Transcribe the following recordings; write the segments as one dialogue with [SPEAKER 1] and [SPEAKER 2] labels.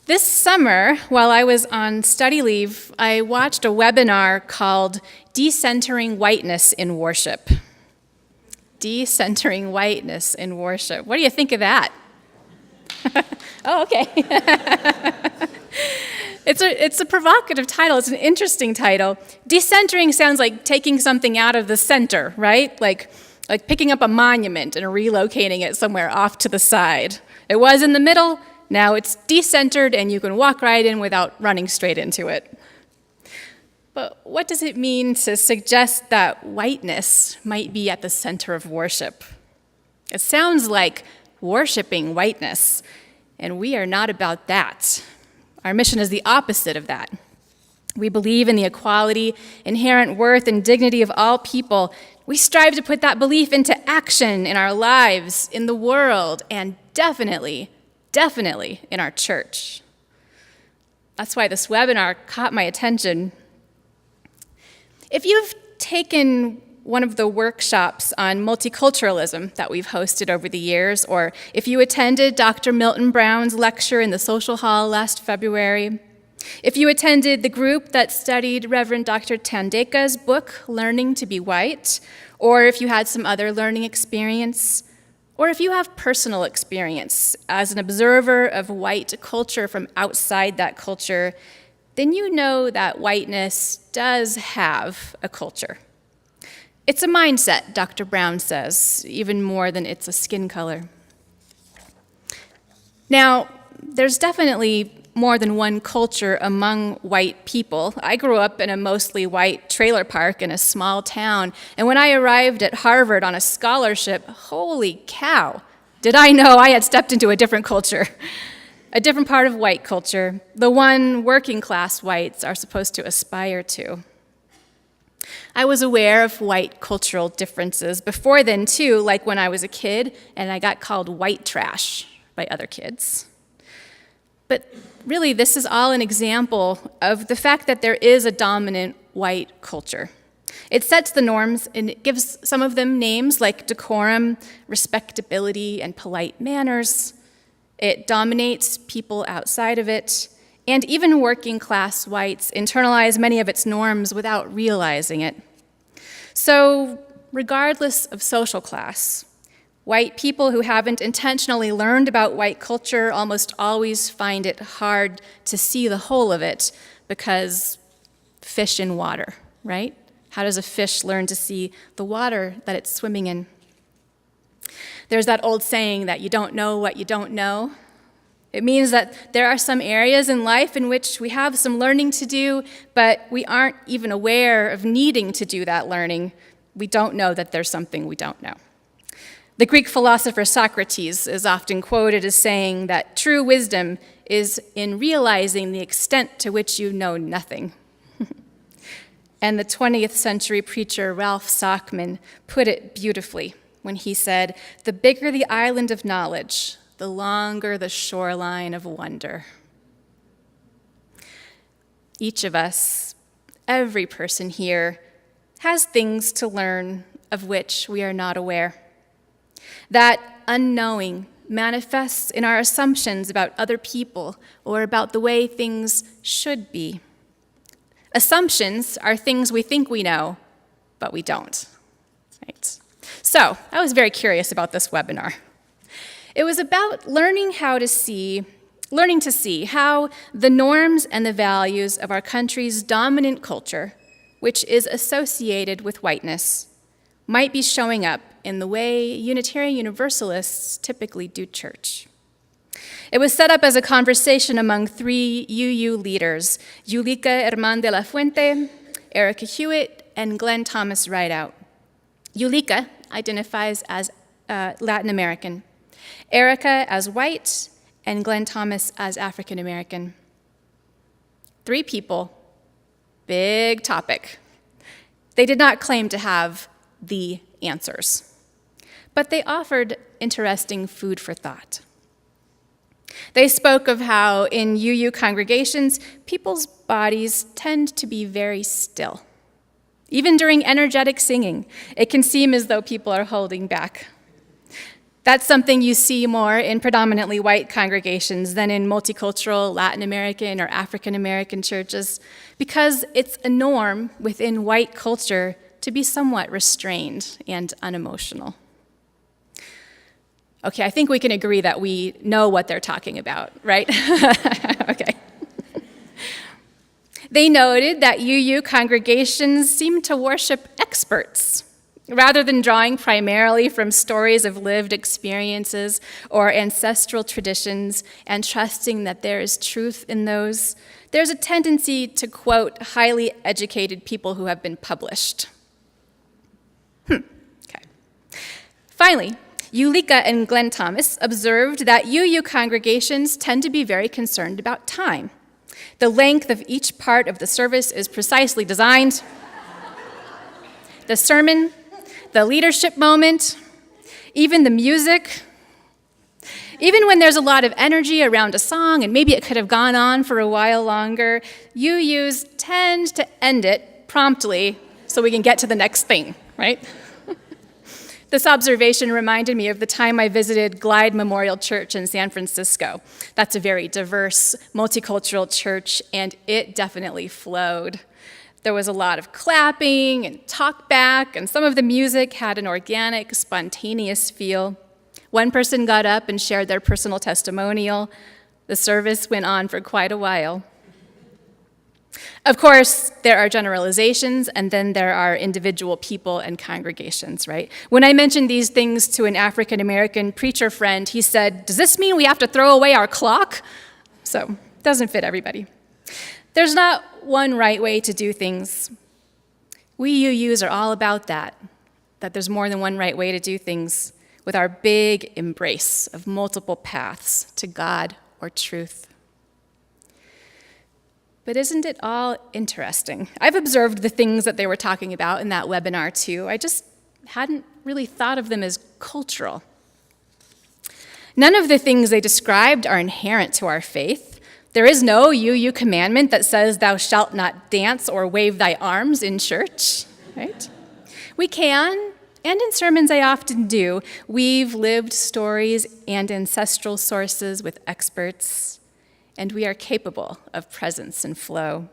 [SPEAKER 1] This summer, while I was on study leave, I watched a webinar called Decentering Whiteness in Worship. Decentering Whiteness in Worship. What do you think of that? Oh, okay. It's a provocative title. It's an interesting title. Decentering sounds like taking something out of the center, right? Like picking up a monument and relocating it somewhere off to the side. It was in the middle. Now it's decentered and you can walk right in without running straight into it. But what does it mean to suggest that whiteness might be at the center of worship? It sounds like worshiping whiteness, and we are not about that. Our mission is the opposite of that. We believe in the equality, inherent worth, and dignity of all people. We strive to put that belief into action in our lives, in the world, and definitely in our church. That's why this webinar caught my attention. If you've taken one of the workshops on multiculturalism that we've hosted over the years, or if you attended Dr. Milton Brown's lecture in the social hall last February, if you attended the group that studied Reverend Dr. Tandeka's book, Learning to be White, or if you had some other learning experience, or if you have personal experience as an observer of white culture from outside that culture, then you know that whiteness does have a culture. It's a mindset, Dr. Brown says, even more than it's a skin color. Now, there's definitely more than one culture among white people. I grew up in a mostly white trailer park in a small town, and when I arrived at Harvard on a scholarship, holy cow, did I know I had stepped into a different culture, a different part of white culture, the one working class whites are supposed to aspire to. I was aware of white cultural differences before then too, like when I was a kid and I got called white trash by other kids. But really, this is all an example of the fact that there is a dominant white culture. It sets the norms, and it gives some of them names like decorum, respectability, and polite manners. It dominates people outside of it, and even working class whites internalize many of its norms without realizing it. So, regardless of social class, white people who haven't intentionally learned about white culture almost always find it hard to see the whole of it because fish in water, right? How does a fish learn to see the water that it's swimming in? There's that old saying that you don't know what you don't know. It means that there are some areas in life in which we have some learning to do, but we aren't even aware of needing to do that learning. We don't know that there's something we don't know. The Greek philosopher Socrates is often quoted as saying that true wisdom is in realizing the extent to which you know nothing. And the 20th century preacher Ralph Sockman put it beautifully when he said, "The bigger the island of knowledge, the longer the shoreline of wonder." Each of us, every person here, has things to learn of which we are not aware. That unknowing manifests in our assumptions about other people or about the way things should be. Assumptions are things we think we know, but we don't. Right? So, I was very curious about this webinar. It was about learning to see how the norms and the values of our country's dominant culture, which is associated with whiteness, might be showing up in the way Unitarian Universalists typically do church. It was set up as a conversation among 3 UU leaders, Yulika Herman de la Fuente, Erica Hewitt, and Glenn Thomas Rideout. Yulika identifies as Latin American, Erica as white, and Glenn Thomas as African American. 3 people, big topic. They did not claim to have the answers, but they offered interesting food for thought. They spoke of how in UU congregations, people's bodies tend to be very still. Even during energetic singing, it can seem as though people are holding back. That's something you see more in predominantly white congregations than in multicultural Latin American or African American churches, because it's a norm within white culture to be somewhat restrained and unemotional. Okay, I think we can agree that we know what they're talking about, right? Okay. They noted that UU congregations seem to worship experts rather than drawing primarily from stories of lived experiences or ancestral traditions and trusting that there is truth in those. There's a tendency to quote highly educated people who have been published. Okay. Finally, Ulika and Glenn Thomas observed that UU congregations tend to be very concerned about time. The length of each part of the service is precisely designed. The sermon, the leadership moment, even the music. Even when there's a lot of energy around a song and maybe it could have gone on for a while longer, UUs tend to end it promptly so we can get to the next thing, right? This observation reminded me of the time I visited Glide Memorial Church in San Francisco. That's a very diverse, multicultural church, and it definitely flowed. There was a lot of clapping and talk back, and some of the music had an organic, spontaneous feel. One person got up and shared their personal testimonial. The service went on for quite a while. Of course, there are generalizations, and then there are individual people and congregations, right? When I mentioned these things to an African-American preacher friend, he said, "Does this mean we have to throw away our clock?" So, it doesn't fit everybody. There's not one right way to do things. We UUs are all about that there's more than one right way to do things, with our big embrace of multiple paths to God or truth. But isn't it all interesting? I've observed the things that they were talking about in that webinar too. I just hadn't really thought of them as cultural. None of the things they described are inherent to our faith. There is no UU commandment that says thou shalt not dance or wave thy arms in church, right? We can, and in sermons I often do, weave lived stories and ancestral sources with experts, and we are capable of presence and flow.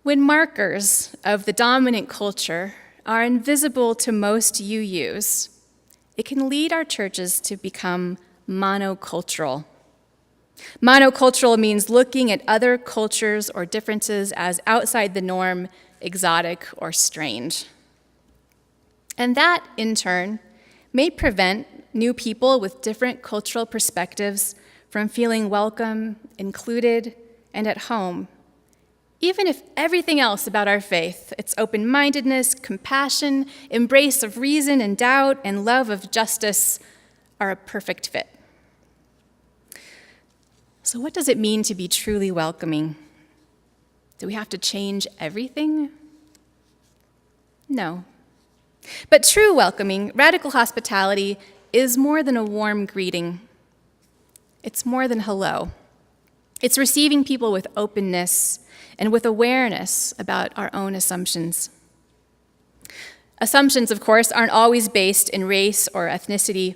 [SPEAKER 1] When markers of the dominant culture are invisible to most UUs, it can lead our churches to become monocultural. Monocultural means looking at other cultures or differences as outside the norm, exotic, or strange. And that, in turn, may prevent new people with different cultural perspectives from feeling welcome, included, and at home, even if everything else about our faith, its open-mindedness, compassion, embrace of reason and doubt, and love of justice, are a perfect fit. So what does it mean to be truly welcoming? Do we have to change everything? No. But true welcoming, radical hospitality, is more than a warm greeting. It's more than hello. It's receiving people with openness and with awareness about our own assumptions. Assumptions, of course, aren't always based in race or ethnicity.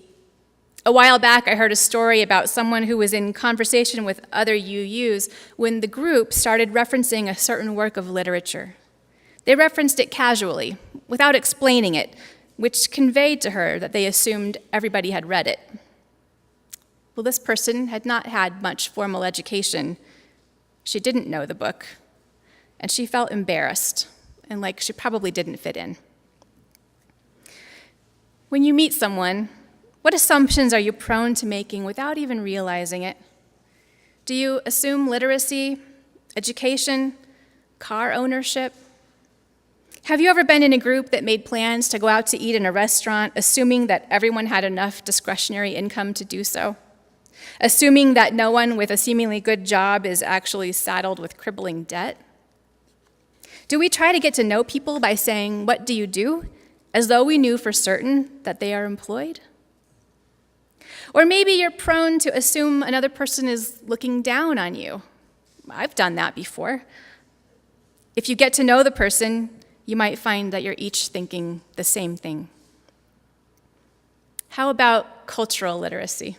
[SPEAKER 1] A while back, I heard a story about someone who was in conversation with other UUs when the group started referencing a certain work of literature. They referenced it casually, without explaining it, which conveyed to her that they assumed everybody had read it. Well, this person had not had much formal education. She didn't know the book, and she felt embarrassed and like she probably didn't fit in. When you meet someone, what assumptions are you prone to making without even realizing it? Do you assume literacy, education, car ownership? Have you ever been in a group that made plans to go out to eat in a restaurant, assuming that everyone had enough discretionary income to do so? Assuming that no one with a seemingly good job is actually saddled with crippling debt? Do we try to get to know people by saying, "What do you do?" as though we knew for certain that they are employed? Or maybe you're prone to assume another person is looking down on you. I've done that before. If you get to know the person, you might find that you're each thinking the same thing. How about cultural literacy?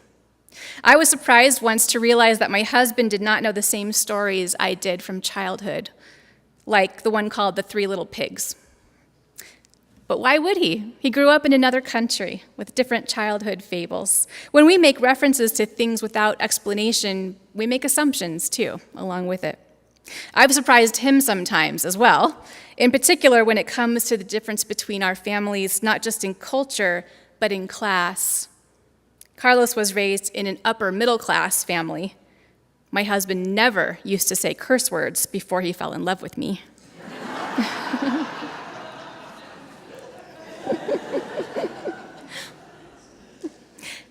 [SPEAKER 1] I was surprised once to realize that my husband did not know the same stories I did from childhood, like the one called The Three Little Pigs. But why would he? He grew up in another country with different childhood fables. When we make references to things without explanation, we make assumptions too, along with it. I've surprised him sometimes as well, in particular when it comes to the difference between our families, not just in culture, but in class. Carlos was raised in an upper middle class family. My husband never used to say curse words before he fell in love with me.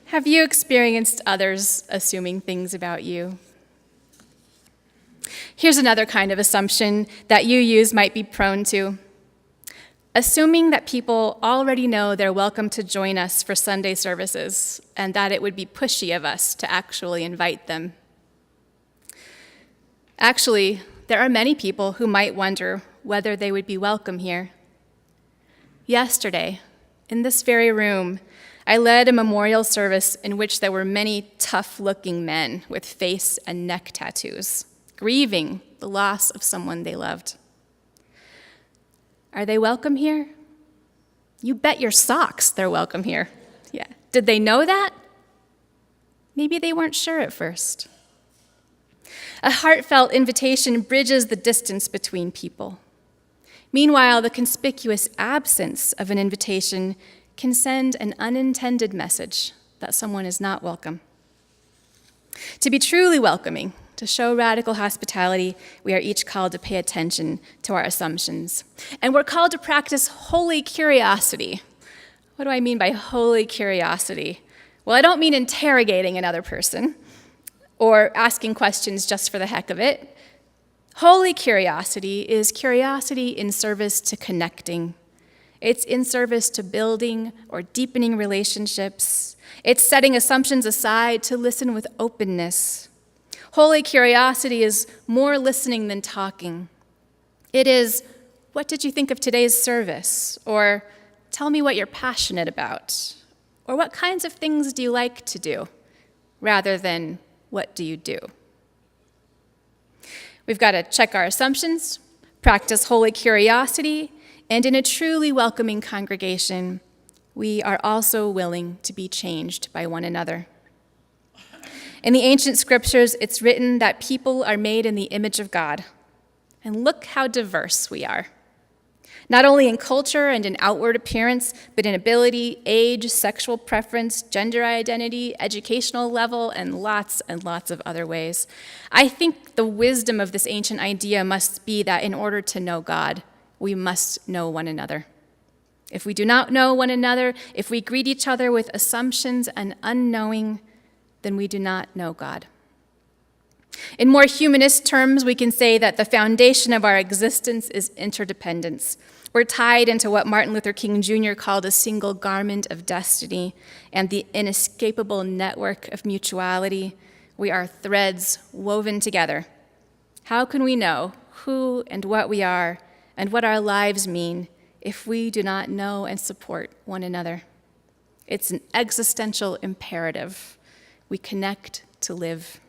[SPEAKER 1] Have you experienced others assuming things about you? Here's another kind of assumption that UUs might be prone to. Assuming that people already know they're welcome to join us for Sunday services and that it would be pushy of us to actually invite them. Actually, there are many people who might wonder whether they would be welcome here. Yesterday, in this very room, I led a memorial service in which there were many tough-looking men with face and neck tattoos, grieving the loss of someone they loved. Are they welcome here? You bet your socks they're welcome here. Yeah. Did they know that? Maybe they weren't sure at first. A heartfelt invitation bridges the distance between people. Meanwhile, the conspicuous absence of an invitation can send an unintended message that someone is not welcome. To be truly welcoming, to show radical hospitality, we are each called to pay attention to our assumptions. And we're called to practice holy curiosity. What do I mean by holy curiosity? Well, I don't mean interrogating another person or asking questions just for the heck of it. Holy curiosity is curiosity in service to connecting. It's in service to building or deepening relationships. It's setting assumptions aside to listen with openness. Holy curiosity is more listening than talking. It is, what did you think of today's service? Or tell me what you're passionate about. Or what kinds of things do you like to do? Rather than, what do you do? We've got to check our assumptions, practice holy curiosity, and in a truly welcoming congregation, we are also willing to be changed by one another. In the ancient scriptures, it's written that people are made in the image of God. And look how diverse we are. Not only in culture and in outward appearance, but in ability, age, sexual preference, gender identity, educational level, and lots of other ways. I think the wisdom of this ancient idea must be that in order to know God, we must know one another. If we do not know one another, if we greet each other with assumptions and unknowing, then we do not know God. In more humanist terms, we can say that the foundation of our existence is interdependence. We're tied into what Martin Luther King Jr. called a single garment of destiny and the inescapable network of mutuality. We are threads woven together. How can we know who and what we are and what our lives mean if we do not know and support one another? It's an existential imperative. We connect to live.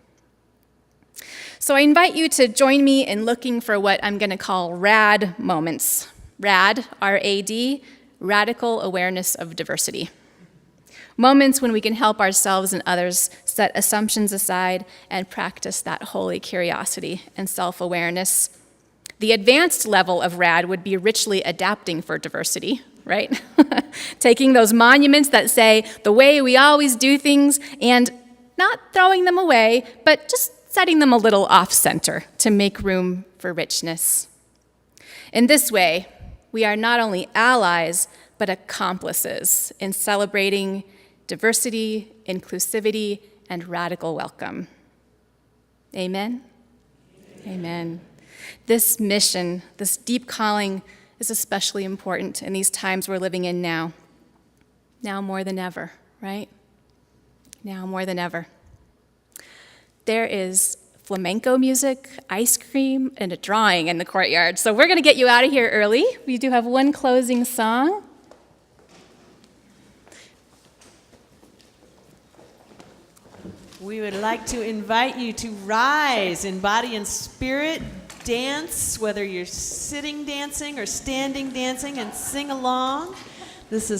[SPEAKER 1] So I invite you to join me in looking for what I'm going to call RAD moments. RAD, R-A-D, radical awareness of diversity. Moments when we can help ourselves and others set assumptions aside and practice that holy curiosity and self-awareness. The advanced level of RAD would be richly adapting for diversity, right? Taking those monuments that say the way we always do things and not throwing them away, but just setting them a little off-center to make room for richness. In this way, we are not only allies, but accomplices in celebrating diversity, inclusivity, and radical welcome. Amen? Amen. This mission, this deep calling, is especially important in these times we're living in now. Now more than ever, right? Now more than ever. There is flamenco music, ice cream, and a drawing in the courtyard. So we're going to get you out of here early. We do have one closing song.
[SPEAKER 2] We would like to invite you to rise in body and spirit, dance, whether you're sitting dancing or standing dancing, and sing along. This is